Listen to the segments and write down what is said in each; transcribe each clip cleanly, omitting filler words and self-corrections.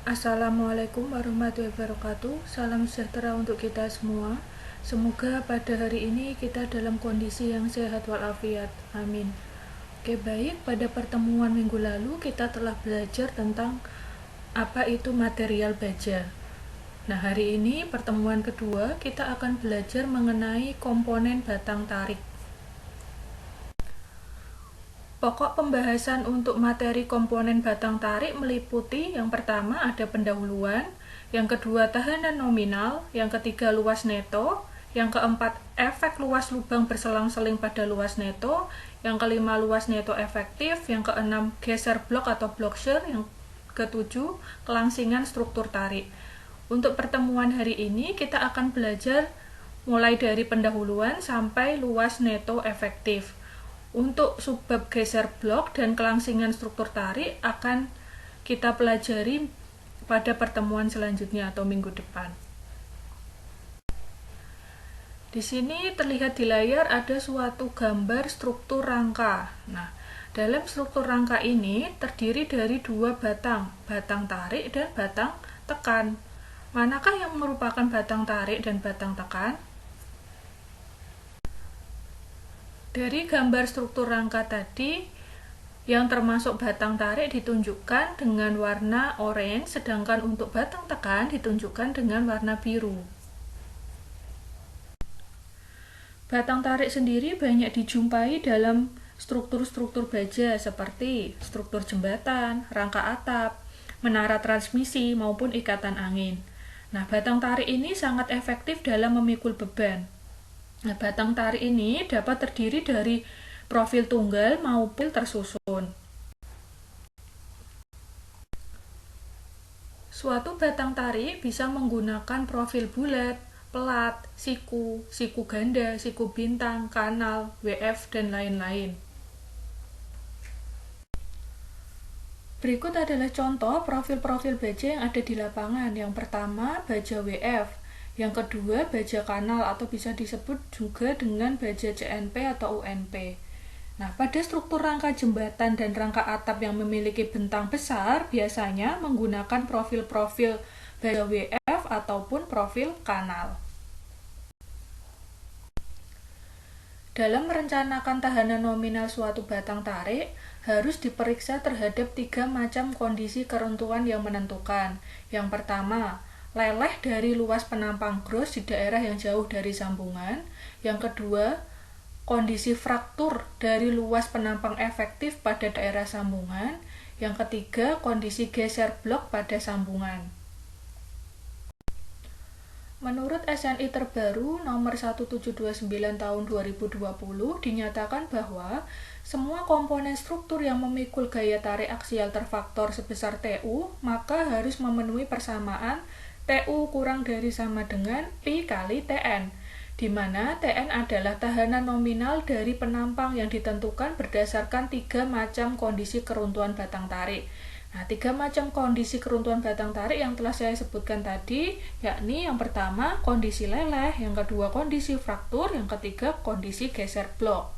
Assalamualaikum warahmatullahi wabarakatuh. Salam sejahtera untuk kita semua. Semoga pada hari ini kita dalam kondisi yang sehat walafiat. Amin. Oke, baik. Pada pertemuan minggu lalu kita telah belajar tentang apa itu material baja. Nah, hari ini pertemuan kedua kita akan belajar mengenai komponen batang tarik. Pokok pembahasan untuk materi komponen batang tarik meliputi yang pertama ada pendahuluan, yang kedua tahanan nominal, yang ketiga luas neto, yang keempat efek luas lubang berselang-seling pada luas neto, yang kelima luas neto efektif, yang keenam geser blok atau block shear, yang ketujuh kelangsingan struktur tarik. Untuk pertemuan hari ini kita akan belajar mulai dari pendahuluan sampai luas neto efektif. Untuk subbab geser blok dan kelangsingan struktur tarik akan kita pelajari pada pertemuan selanjutnya atau minggu depan. Di sini terlihat di layar ada suatu gambar struktur rangka. Nah, dalam struktur rangka ini terdiri dari dua batang tarik dan batang tekan. Manakah yang merupakan batang tarik dan batang tekan? Dari gambar struktur rangka tadi, yang termasuk batang tarik ditunjukkan dengan warna oranye, sedangkan untuk batang tekan ditunjukkan dengan warna biru. Batang tarik sendiri banyak dijumpai dalam struktur-struktur baja seperti struktur jembatan, rangka atap, menara transmisi, maupun ikatan angin. Nah, batang tarik ini sangat efektif dalam memikul beban. Nah, batang tarik ini dapat terdiri dari profil tunggal maupun tersusun. Suatu batang tarik bisa menggunakan profil bulat, pelat, siku ganda, siku bintang, kanal, WF, dan lain-lain. Berikut adalah contoh profil-profil baja yang ada di lapangan. Yang pertama, baja WF. Yang kedua, baja kanal atau bisa disebut juga dengan baja CNP atau UNP. Nah, pada struktur rangka jembatan dan rangka atap yang memiliki bentang besar, biasanya menggunakan profil-profil baja WF ataupun profil kanal. Dalam merencanakan tahanan nominal suatu batang tarik, harus diperiksa terhadap 3 macam kondisi keruntuhan yang menentukan. Yang pertama, leleh dari luas penampang gross di daerah yang jauh dari sambungan. Yang kedua, kondisi fraktur dari luas penampang efektif pada daerah sambungan. Yang ketiga, kondisi geser blok pada sambungan. Menurut SNI terbaru nomor 1729 tahun 2020 dinyatakan bahwa semua komponen struktur yang memikul gaya tarik aksial terfaktor sebesar TU maka harus memenuhi persamaan TU kurang dari sama dengan Pi kali Tn, di mana Tn adalah tahanan nominal dari penampang yang ditentukan berdasarkan 3 macam kondisi keruntuhan batang tarik. Nah, 3 macam kondisi keruntuhan batang tarik yang telah saya sebutkan tadi, yakni yang pertama kondisi leleh, yang kedua kondisi fraktur, yang ketiga kondisi geser blok.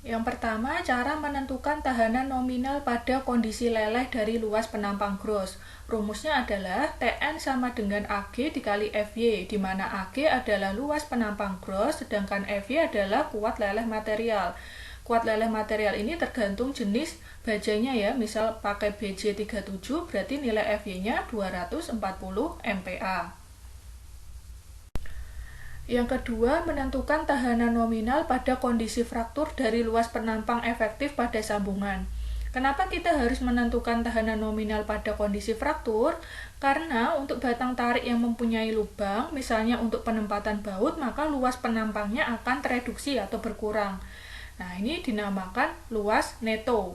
Yang pertama, cara menentukan tahanan nominal pada kondisi leleh dari luas penampang gross. Rumusnya adalah Tn sama dengan Ag dikali Fy, di mana Ag adalah luas penampang gross, sedangkan Fy adalah kuat leleh material. Kuat leleh material ini tergantung jenis bajanya ya, misal pakai BJ37 berarti nilai Fy-nya 240 MPa. Yang kedua, menentukan tahanan nominal pada kondisi fraktur dari luas penampang efektif pada sambungan. Kenapa kita harus menentukan tahanan nominal pada kondisi fraktur? Karena untuk batang tarik yang mempunyai lubang, misalnya untuk penempatan baut, maka luas penampangnya akan tereduksi atau berkurang. Nah, ini dinamakan luas neto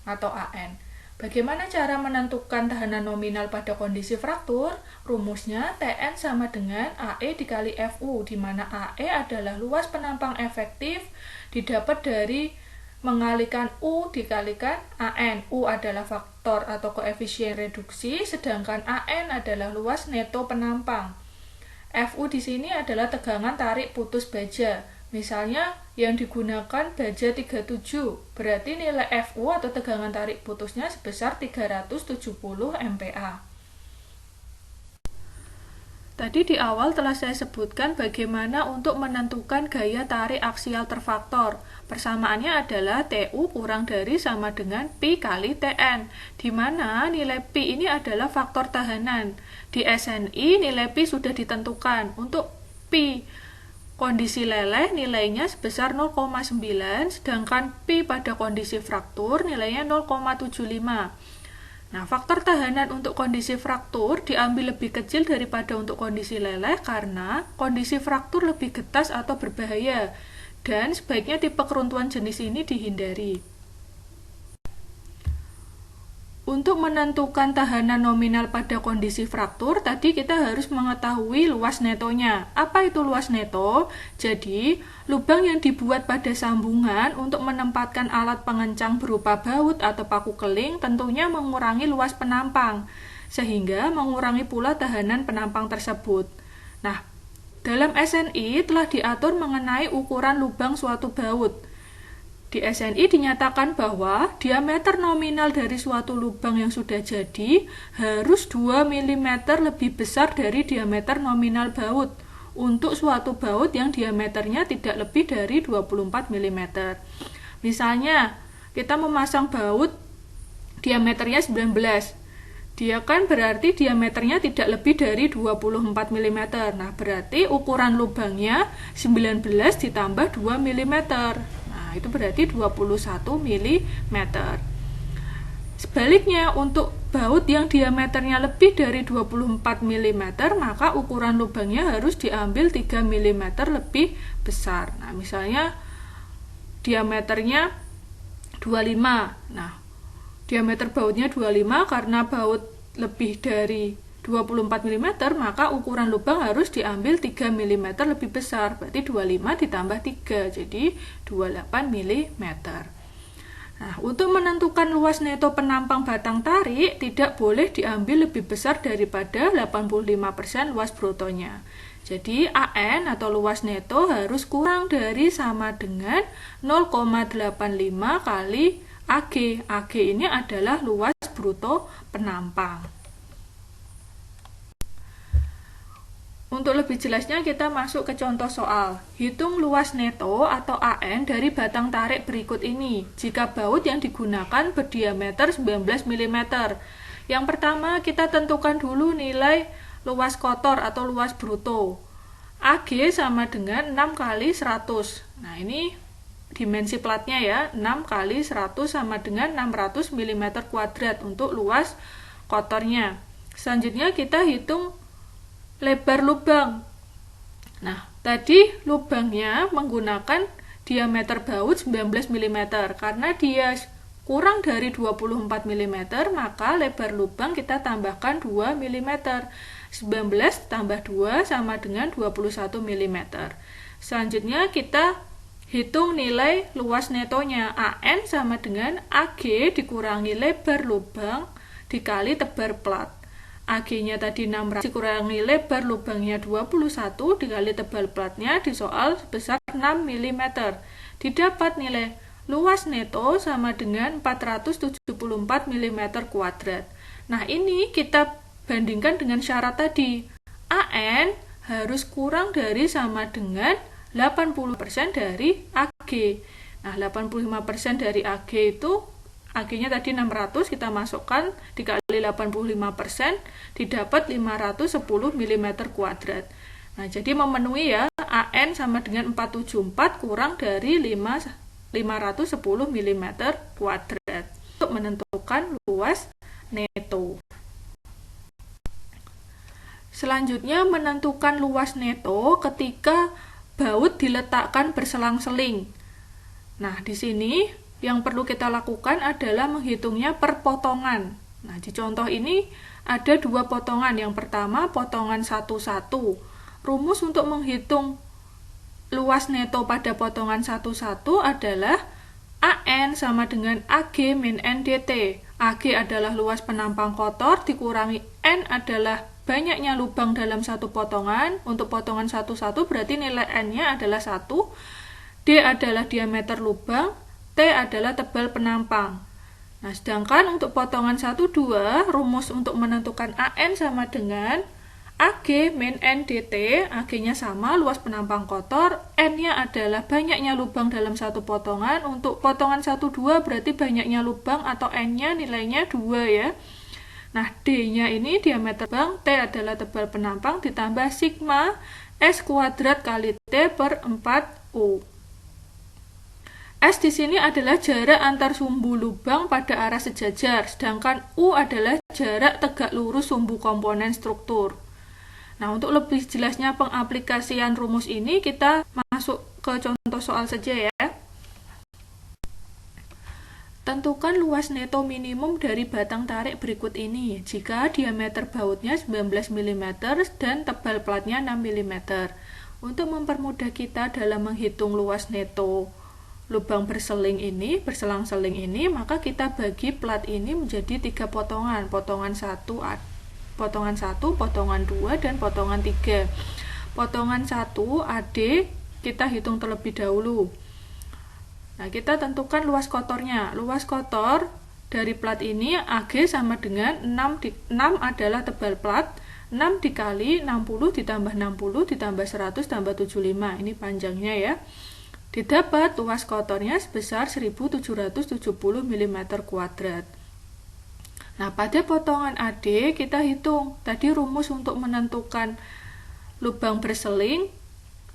atau AN. Bagaimana cara menentukan tahanan nominal pada kondisi fraktur? Rumusnya Tn sama dengan Ae dikali Fu, di mana Ae adalah luas penampang efektif didapat dari mengalikan U dikalikan An. U adalah faktor atau koefisien reduksi, sedangkan An adalah luas neto penampang. Fu di sini adalah tegangan tarik putus baja. Misalnya yang digunakan baja 37, berarti nilai FU atau tegangan tarik putusnya sebesar 370 MPa. Tadi di awal telah saya sebutkan bagaimana untuk menentukan gaya tarik aksial terfaktor. Persamaannya adalah TU kurang dari sama dengan Pi kali Tn, di mana nilai Pi ini adalah faktor tahanan. Di SNI nilai Pi sudah ditentukan. Untuk Pi kondisi leleh nilainya sebesar 0,9, sedangkan Pi pada kondisi fraktur nilainya 0,75. Nah, faktor tahanan untuk kondisi fraktur diambil lebih kecil daripada untuk kondisi leleh karena kondisi fraktur lebih getas atau berbahaya, dan sebaiknya tipe keruntuhan jenis ini dihindari. Untuk menentukan tahanan nominal pada kondisi fraktur, tadi kita harus mengetahui luas netonya. Apa itu luas neto? Jadi, lubang yang dibuat pada sambungan untuk menempatkan alat pengencang berupa baut atau paku keling tentunya mengurangi luas penampang, sehingga mengurangi pula tahanan penampang tersebut. Nah, dalam SNI telah diatur mengenai ukuran lubang suatu baut. Di SNI dinyatakan bahwa diameter nominal dari suatu lubang yang sudah jadi harus 2 mm lebih besar dari diameter nominal baut untuk suatu baut yang diameternya tidak lebih dari 24 mm. Misalnya, kita memasang baut diameternya 19. Dia kan berarti diameternya tidak lebih dari 24 mm. Nah, berarti ukuran lubangnya 19 ditambah 2 mm. Nah, itu berarti 21 mm. Sebaliknya, untuk baut yang diameternya lebih dari 24 mm, maka ukuran lubangnya harus diambil 3 mm lebih besar. Nah, misalnya diameternya 25. Nah, diameter bautnya 25 karena baut lebih dari 24 mm, maka ukuran lubang harus diambil 3 mm lebih besar. Berarti 25 ditambah 3, jadi 28 mm. Nah, untuk menentukan luas neto penampang batang tarik, tidak boleh diambil lebih besar daripada 85% luas brutonya. Jadi, AN atau luas neto harus kurang dari sama dengan 0,85 kali AG. AG ini adalah luas bruto penampang. Untuk lebih jelasnya kita masuk ke contoh soal. Hitung luas neto atau AN dari batang tarik berikut ini jika baut yang digunakan berdiameter 19 mm. Yang pertama kita tentukan dulu nilai luas kotor atau luas bruto. AG sama dengan 6 kali 100. Nah, ini dimensi platnya ya, 6 kali 100 sama dengan 600 mm kuadrat untuk luas kotornya. Selanjutnya kita hitung lebar lubang. Nah, tadi lubangnya menggunakan diameter baut 19 mm. Karena dia kurang dari 24 mm, maka lebar lubang kita tambahkan 2 mm. 19 tambah 2 sama dengan 21 mm. Selanjutnya kita hitung nilai luas netonya. AN sama dengan AG dikurangi lebar lubang dikali tebar plat. AG-nya tadi 600 dikurangi lebar lubangnya 21 dikali tebal platnya di soal sebesar 6 mm. Didapat nilai luas neto sama dengan 474 mm kuadrat. Nah, ini kita bandingkan dengan syarat tadi. AN harus kurang dari sama dengan 80% dari AG. Nah, 85% dari AG itu AG-nya tadi 600, kita masukkan dikali 85%, didapat 510 mm kuadrat. Nah, jadi memenuhi ya, AN sama dengan 474 kurang dari 510 mm kuadrat untuk menentukan luas neto. Selanjutnya menentukan luas neto ketika baut diletakkan berselang-seling. Nah, di sini yang perlu kita lakukan adalah menghitungnya per potongan. Nah, di contoh ini ada 2 potongan. Yang pertama, potongan 1-1. Rumus untuk menghitung luas neto pada potongan 1-1 adalah AN sama dengan AG min NDT. AG adalah luas penampang kotor, dikurangi N adalah banyaknya lubang dalam satu potongan. Untuk potongan 1-1 berarti nilai N-nya adalah 1. D adalah diameter lubang, T adalah tebal penampang. Nah, sedangkan untuk potongan 1, 2, rumus untuk menentukan AN sama dengan AG min N dt, AG-nya sama, luas penampang kotor, N-nya adalah banyaknya lubang dalam satu potongan. Untuk potongan 1, 2 berarti banyaknya lubang atau N-nya nilainya 2 ya. Nah, D-nya ini diameter lubang, T adalah tebal penampang, ditambah sigma S kuadrat kali T per 4U. S di sini adalah jarak antar sumbu lubang pada arah sejajar, sedangkan U adalah jarak tegak lurus sumbu komponen struktur. Nah, untuk lebih jelasnya pengaplikasian rumus ini, kita masuk ke contoh soal saja ya. Tentukan luas neto minimum dari batang tarik berikut ini, jika diameter bautnya 19 mm dan tebal platnya 6 mm. Untuk mempermudah kita dalam menghitung luas neto lubang berselang-seling ini, maka kita bagi plat ini menjadi 3 potongan. Potongan 1, potongan 2, dan potongan 3. Potongan 1 AD kita hitung terlebih dahulu. Nah, kita tentukan luas kotornya. Luas kotor dari plat ini AG sama dengan 6 adalah tebal plat, 6 dikali 60 ditambah 60 ditambah 100 tambah 75. Ini panjangnya ya. Didapat luas kotornya sebesar 1770 mm². Nah, pada potongan AD kita hitung. Tadi rumus untuk menentukan lubang berseling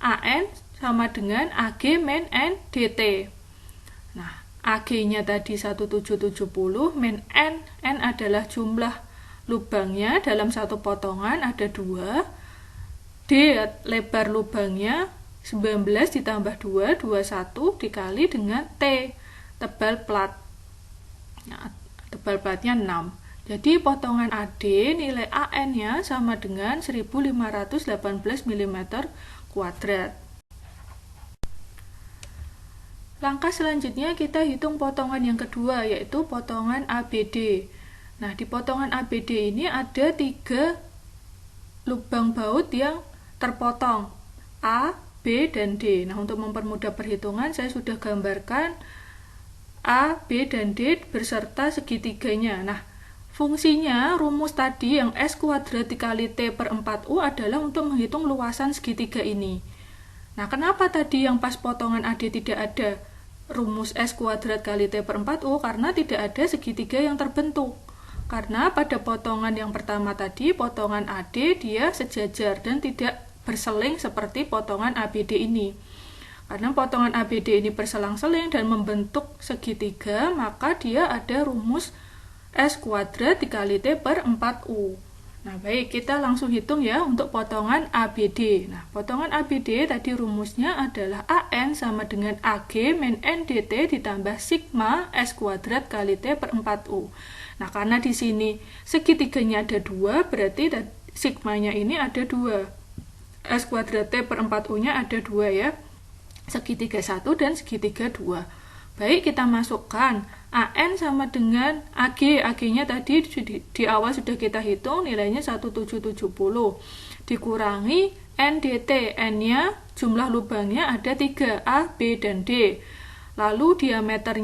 AN sama dengan AG min N dt. Nah, AG-nya tadi 1770, min N. N adalah jumlah lubangnya dalam satu potongan, ada 2. D lebar lubangnya 19 ditambah 2, 21 dikali dengan T, tebal plat. Nah, tebal platnya 6. Jadi potongan AD nilai AN-nya sama dengan 1518 mm². Langkah selanjutnya kita hitung potongan yang kedua, yaitu potongan ABD. Nah, di potongan ABD ini ada 3 lubang baut yang terpotong, A, B, dan D. Nah, untuk mempermudah perhitungan, saya sudah gambarkan A, B, dan D beserta segitiganya. Nah, fungsinya rumus tadi yang S kuadrat dikali T per 4U adalah untuk menghitung luasan segitiga ini. Nah, kenapa tadi yang pas potongan AD tidak ada rumus S kuadrat kali T per 4U? Karena tidak ada segitiga yang terbentuk. Karena pada potongan yang pertama tadi, potongan AD dia sejajar dan tidak berseling seperti potongan ABD ini. Karena potongan ABD ini berselang-seling dan membentuk segitiga, maka dia ada rumus S kuadrat dikali T per 4U. Nah, baik, kita langsung hitung ya untuk potongan ABD. Nah, potongan ABD tadi rumusnya adalah AN sama dengan AG min N dt ditambah sigma S kuadrat kali T per 4U. Nah, karena di sini segitiganya ada 2, berarti sigmanya ini ada 2. S kuadrat T per 4U-nya ada 2 ya. Segitiga 1 dan segitiga 2. Baik, kita masukkan AN sama dengan AG. AG-nya tadi di awal sudah kita hitung, nilainya 1770. Dikurangi N dt. N-nya jumlah lubangnya ada 3, A, B, dan D. Lalu diameter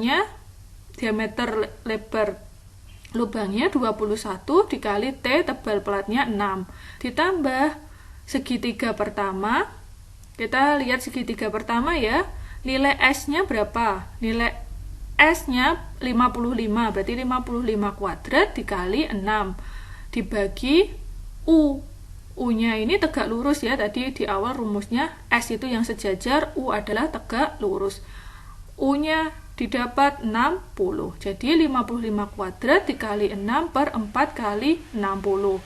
lebar lubangnya 21 dikali T, tebal platnya 6. Ditambah segitiga pertama. Kita lihat segitiga pertama ya. Nilai S-nya berapa? Nilai S-nya 55, berarti 55 kuadrat dikali 6 dibagi U. U-nya ini tegak lurus ya, tadi di awal rumusnya S itu yang sejajar, U adalah tegak lurus. U-nya didapat 60, jadi 55 kuadrat dikali 6 per 4 kali 60.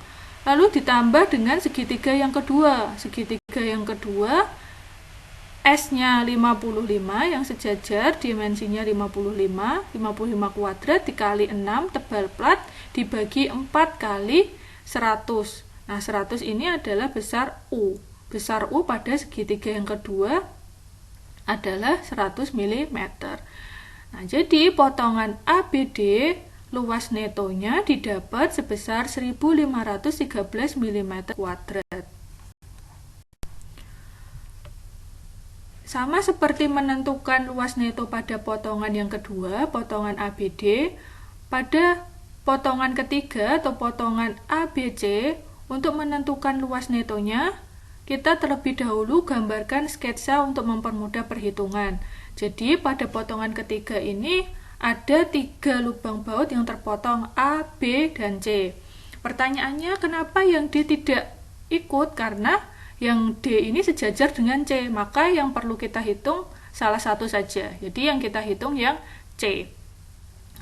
Lalu ditambah dengan segitiga yang kedua. Segitiga yang kedua, S-nya 55 yang sejajar, dimensinya 55 kuadrat dikali 6 tebal plat dibagi 4 kali 100. Nah, 100 ini adalah besar U. Besar U pada segitiga yang kedua adalah 100 mm. Nah, jadi potongan ABD luas netonya didapat sebesar 1513 mm². Sama seperti menentukan luas neto pada potongan yang kedua, potongan ABD, pada potongan ketiga atau potongan ABC, untuk menentukan luas netonya, kita terlebih dahulu gambarkan sketsa untuk mempermudah perhitungan. Jadi pada potongan ketiga ini ada 3 lubang baut yang terpotong A, B, dan C. Pertanyaannya, kenapa yang D tidak ikut? Karena yang D ini sejajar dengan C, maka yang perlu kita hitung salah satu saja. Jadi yang kita hitung yang C.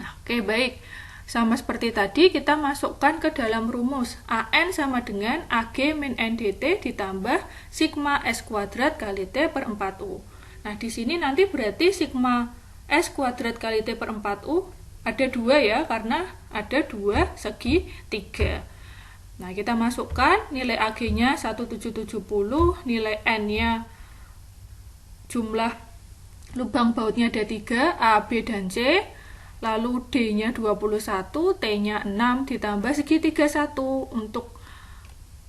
Nah, oke, baik. Sama seperti tadi, kita masukkan ke dalam rumus AN sama dengan AG min NDT ditambah sigma S kuadrat kali T per 4U. Nah, di sini nanti berarti sigma S kuadrat kali T per 4U ada 2 ya, karena ada 2 segi 3. Nah, kita masukkan nilai AG-nya 1770, nilai N-nya jumlah lubang bautnya ada 3, A, B, dan C. Lalu D-nya 21, T-nya 6 ditambah segitiga 1. Untuk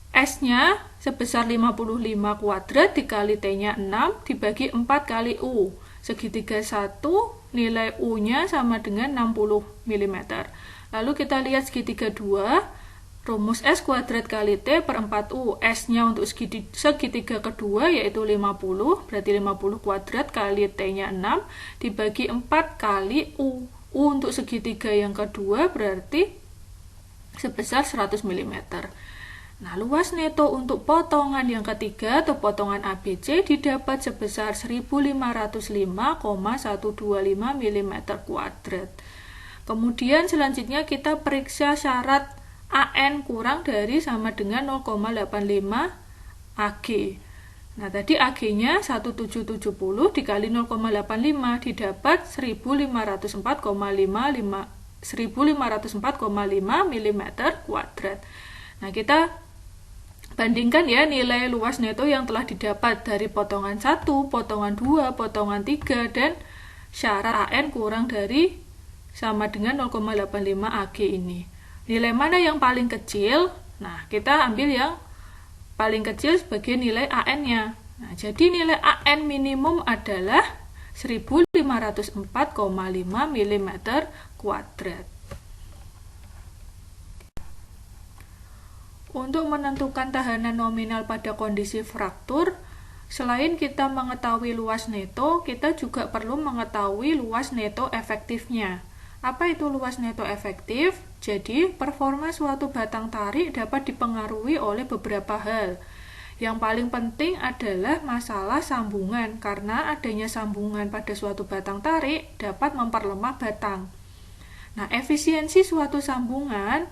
S-nya sebesar 55 kuadrat dikali T-nya 6 dibagi 4 kali U. Segitiga 1, nilai U-nya sama dengan 60 mm. Lalu kita lihat segitiga 2, rumus S kuadrat kali T per 4U. S-nya untuk segitiga kedua yaitu 50, berarti 50 kuadrat kali T-nya 6 dibagi 4 kali U. U untuk segitiga yang kedua berarti sebesar 100 mm. Nah, luas neto untuk potongan yang ketiga atau potongan ABC didapat sebesar 1505,125 mm kuadrat. Kemudian selanjutnya kita periksa syarat AN kurang dari sama dengan 0,85 AG. Nah, tadi AG-nya 1770 dikali 0,85 didapat 1504,5 mm kuadrat. Nah, kita bandingkan ya nilai luas neto yang telah didapat dari potongan 1, potongan 2, potongan 3, dan syarat AN kurang dari sama dengan 0,85 AG ini. Nilai mana yang paling kecil? Nah, kita ambil yang paling kecil sebagai nilai AN-nya. Nah, jadi nilai AN minimum adalah 1504,5 mm kuadrat. Untuk menentukan tahanan nominal pada kondisi fraktur, selain kita mengetahui luas neto, kita juga perlu mengetahui luas neto efektifnya. Apa itu luas neto efektif? Jadi, performa suatu batang tarik dapat dipengaruhi oleh beberapa hal. Yang paling penting adalah masalah sambungan, karena adanya sambungan pada suatu batang tarik dapat memperlemah batang. Nah, efisiensi suatu sambungan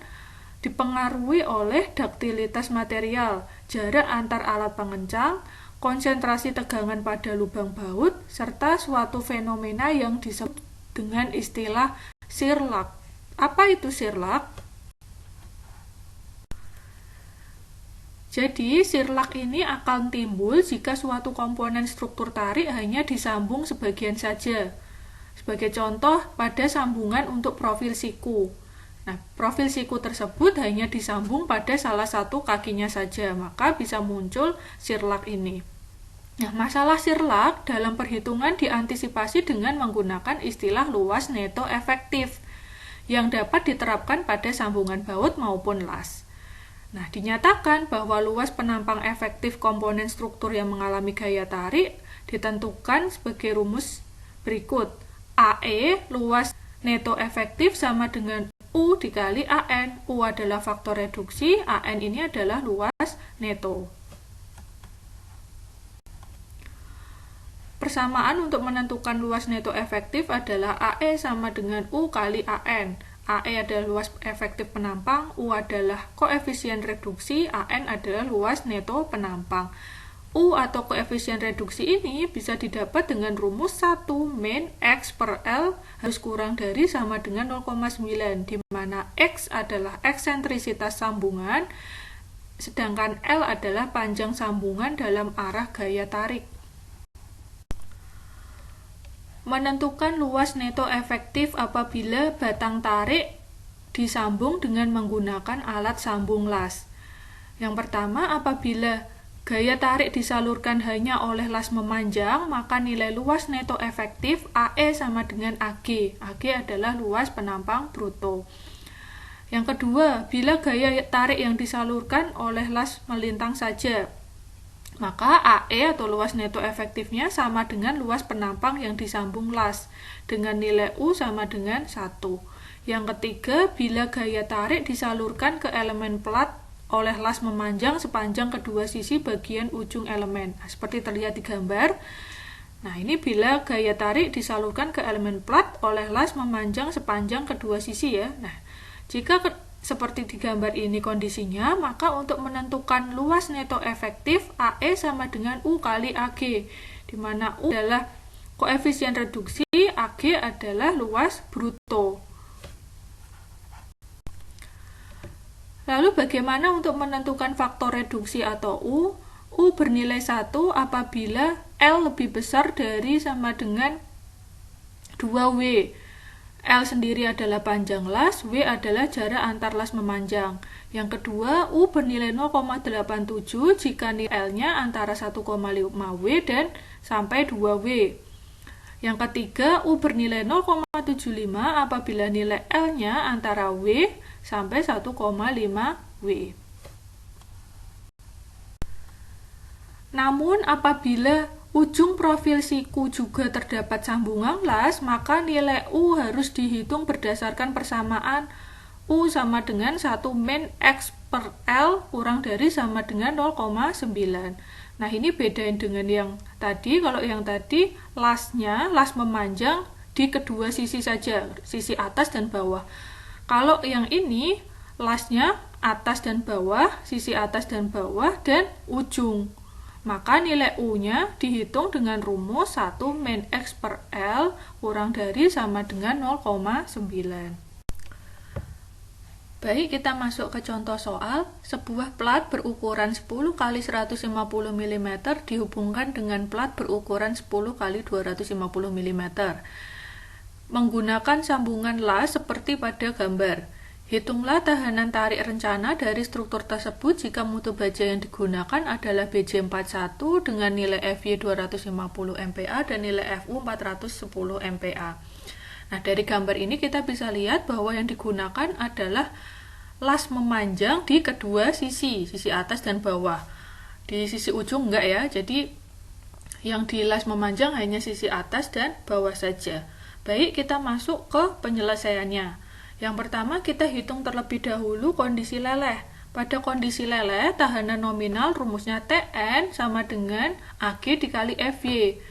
dipengaruhi oleh duktilitas material, jarak antar alat pengencang, konsentrasi tegangan pada lubang baut, serta suatu fenomena yang disebut dengan istilah shear lag. Apa itu shear lag? Jadi, shear lag ini akan timbul jika suatu komponen struktur tarik hanya disambung sebagian saja. Sebagai contoh, pada sambungan untuk profil siku. Nah, profil siku tersebut hanya disambung pada salah satu kakinya saja, maka bisa muncul shear lag ini. Nah, masalah shear lag dalam perhitungan diantisipasi dengan menggunakan istilah luas neto efektif yang dapat diterapkan pada sambungan baut maupun las. Nah, dinyatakan bahwa luas penampang efektif komponen struktur yang mengalami gaya tarik ditentukan sebagai rumus berikut. AE, luas neto efektif, sama dengan U dikali AN. U adalah faktor reduksi, AN ini adalah luas neto. Persamaan untuk menentukan luas neto efektif adalah AE sama dengan U kali AN. AE adalah luas efektif penampang, U adalah koefisien reduksi, AN adalah luas neto penampang. U atau koefisien reduksi ini bisa didapat dengan rumus 1 min X per L harus kurang dari sama dengan 0,9, di mana X adalah eksentrisitas sambungan, sedangkan L adalah panjang sambungan dalam arah gaya tarik. Menentukan luas neto efektif apabila batang tarik disambung dengan menggunakan alat sambung las. Yang pertama, apabila gaya tarik disalurkan hanya oleh las memanjang, maka nilai luas neto efektif AE sama dengan AG. AG adalah luas penampang bruto. Yang kedua, bila gaya tarik yang disalurkan oleh las melintang saja, maka AE atau luas neto efektifnya sama dengan luas penampang yang disambung las, dengan nilai U sama dengan 1. Yang ketiga, bila gaya tarik disalurkan ke elemen plat oleh las memanjang sepanjang kedua sisi bagian ujung elemen. Nah, seperti terlihat di gambar. Nah, ini bila gaya tarik disalurkan ke elemen plat oleh las memanjang sepanjang kedua sisi ya. Nah, jika seperti di gambar ini kondisinya, maka untuk menentukan luas neto efektif AE sama dengan U kali AG, di mana U adalah koefisien reduksi, AG adalah luas bruto. Lalu bagaimana untuk menentukan faktor reduksi atau U? U bernilai 1 apabila L lebih besar dari sama dengan 2W. L sendiri adalah panjang las, W adalah jarak antar las memanjang. Yang kedua, U bernilai 0,87 jika nilai L-nya antara 1,5W dan sampai 2W. Yang ketiga, U bernilai 0,75 apabila nilai L-nya antara W sampai 1,5W. Namun, apabila ujung profil siku juga terdapat sambungan las, maka nilai U harus dihitung berdasarkan persamaan U sama dengan 1 min X per L kurang dari sama dengan 0,9. Nah, ini bedain dengan yang tadi. Kalau yang tadi, las memanjang di kedua sisi saja, sisi atas dan bawah. Kalau yang ini, lasnya atas dan bawah, sisi atas dan bawah, dan ujung. Maka nilai U-nya dihitung dengan rumus 1 min X per L kurang dari sama dengan 0,9. Baik, kita masuk ke contoh soal. Sebuah plat berukuran 10 x 150 mm dihubungkan dengan plat berukuran 10 x 250 mm. Menggunakan sambungan las seperti pada gambar. Hitunglah tahanan tarik rencana dari struktur tersebut jika mutu baja yang digunakan adalah BJ41 dengan nilai FY 250 MPa dan nilai FU 410 MPa. Nah, dari gambar ini kita bisa lihat bahwa yang digunakan adalah las memanjang di kedua sisi atas dan bawah. Di sisi ujung enggak ya, jadi yang di las memanjang hanya sisi atas dan bawah saja. Baik, kita masuk ke penyelesaiannya. Yang pertama, kita hitung terlebih dahulu kondisi leleh. Pada kondisi leleh, tahanan nominal rumusnya Tn sama dengan Ag dikali Fy.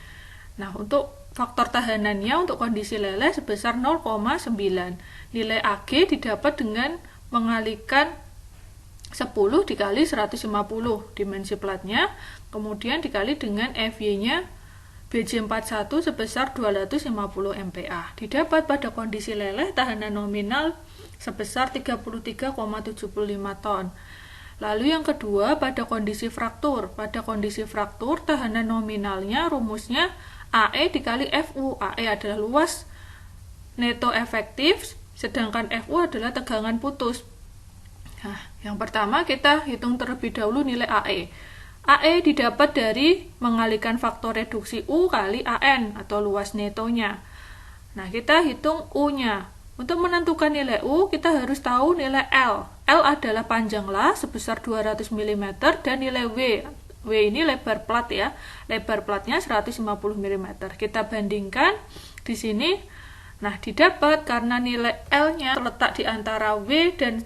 Nah, untuk faktor tahanannya untuk kondisi leleh sebesar 0,9. Nilai Ag didapat dengan mengalikan 10 dikali 150 dimensi platnya, kemudian dikali dengan Fy-nya BJ41 sebesar 250 MPa. Didapat pada kondisi leleh tahanan nominal sebesar 33,75 ton. Lalu yang kedua, pada kondisi fraktur. Pada kondisi fraktur, tahanan nominalnya rumusnya AE dikali FU. AE adalah luas neto efektif, sedangkan FU adalah tegangan putus. Nah, yang pertama kita hitung terlebih dahulu nilai AE. AE didapat dari mengalikan faktor reduksi U kali AN atau luas netonya. Nah, kita hitung U-nya. Untuk menentukan nilai U, kita harus tahu nilai L. L adalah panjang las sebesar 200 mm dan nilai W. W ini lebar plat ya. Lebar platnya 150 mm. Kita bandingkan di sini. Nah, didapat karena nilai L-nya terletak di antara W dan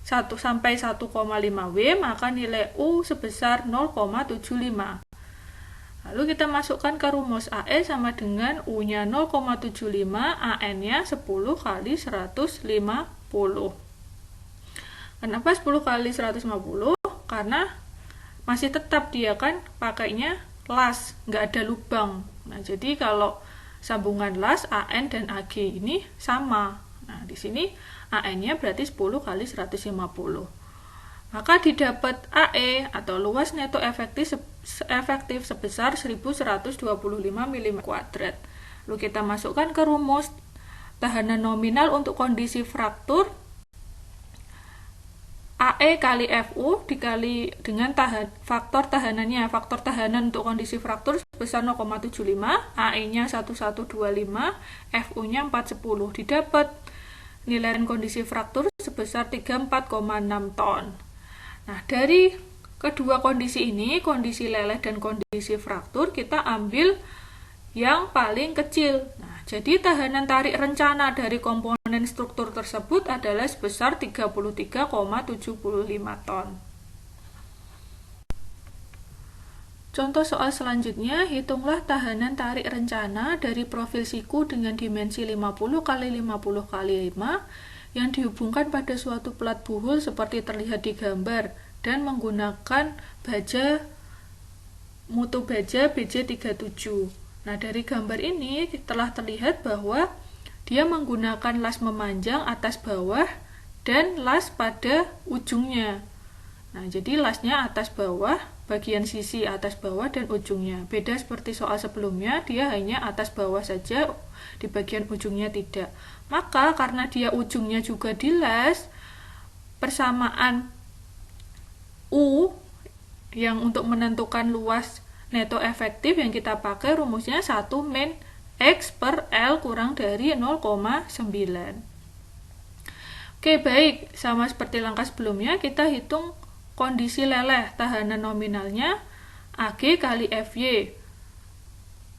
1 sampai 1,5W, maka nilai U sebesar 0,75. Lalu kita masukkan ke rumus AE sama dengan U-nya 0,75, AN-nya 10 kali 150. Kenapa 10 kali 150? Karena masih tetap dia kan pakainya las, nggak ada lubang. Nah, jadi kalau sambungan las AN dan AG ini sama. Nah, di sini AN-nya berarti 10 kali 150. Maka didapat AE atau luas neto efektif sebesar 1125 mm². Lalu kita masukkan ke rumus tahanan nominal untuk kondisi fraktur. AE kali FU dikali dengan faktor tahanannya. Faktor tahanan untuk kondisi fraktur sebesar 0,75, AE-nya 1125, FU-nya 410. Didapat nilai kondisi fraktur sebesar 34,6 ton. Nah, dari kedua kondisi ini, kondisi leleh dan kondisi fraktur, kita ambil yang paling kecil. Nah, jadi tahanan tarik rencana dari komponen struktur tersebut adalah sebesar 33,75 ton. Contoh soal selanjutnya, hitunglah tahanan tarik rencana dari profil siku dengan dimensi 50 x 50 x 5 yang dihubungkan pada suatu plat buhul seperti terlihat di gambar dan menggunakan baja mutu baja BJ37. Nah, dari gambar ini telah terlihat bahwa dia menggunakan las memanjang atas bawah dan las pada ujungnya. Nah, jadi lasnya atas bawah, bagian sisi atas bawah dan ujungnya. Beda seperti soal sebelumnya, dia hanya atas bawah saja, di bagian ujungnya tidak. Maka karena dia ujungnya juga dilas, persamaan U yang untuk menentukan luas neto efektif yang kita pakai rumusnya 1 min X per L kurang dari 0,9. Oke, baik. Sama seperti langkah sebelumnya, kita hitung kondisi leleh. Tahanan nominalnya AG kali FY.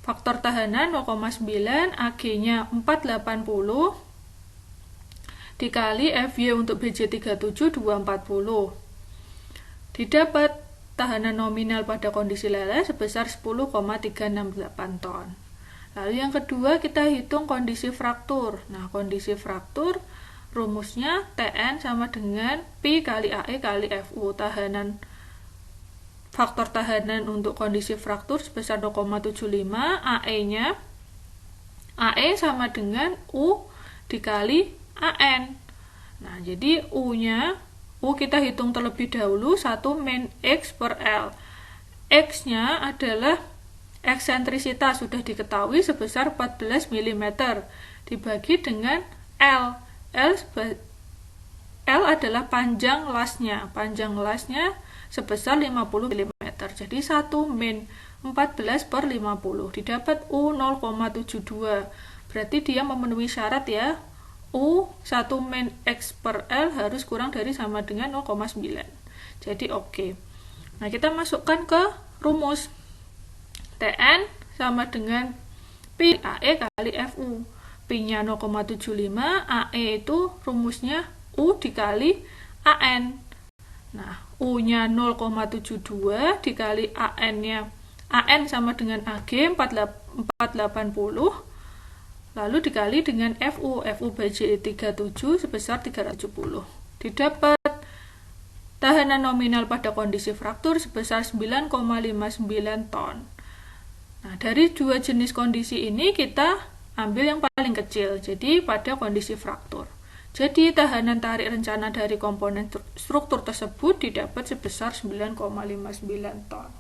Faktor tahanan 0,9, AG-nya 480, dikali FY untuk BJ37 240. Didapat tahanan nominal pada kondisi leleh sebesar 10,368 ton. Lalu yang kedua kita hitung kondisi fraktur. Nah, kondisi fraktur rumusnya Tn sama dengan Pi kali AE kali FU. Faktor tahanan untuk kondisi fraktur sebesar 0,75, AE-nya AE sama dengan U dikali AN. Nah, jadi U kita hitung terlebih dahulu 1 min X per L. X-nya adalah eksentrisitas, sudah diketahui sebesar 14 mm dibagi dengan L. L adalah panjang lasnya. Panjang lasnya sebesar 50 mm. Jadi 1 min 14 per 50. Didapat U 0,72. Berarti dia memenuhi syarat ya. U 1 min X per L harus kurang dari sama dengan 0,9. Jadi oke. Nah, kita masukkan ke rumus. Tn sama dengan Pi AE kali FU. Pi-nya 0,75, AE itu rumusnya U dikali AN. Nah, U-nya 0,72 dikali AN-nya. AN sama dengan AG 480. Lalu dikali dengan FU BJ37 sebesar 370. Didapat tahanan nominal pada kondisi fraktur sebesar 9,59 ton. Nah, dari dua jenis kondisi ini kita ambil yang paling kecil, jadi pada kondisi fraktur. Jadi tahanan tarik rencana dari komponen struktur tersebut didapat sebesar 9,59 ton.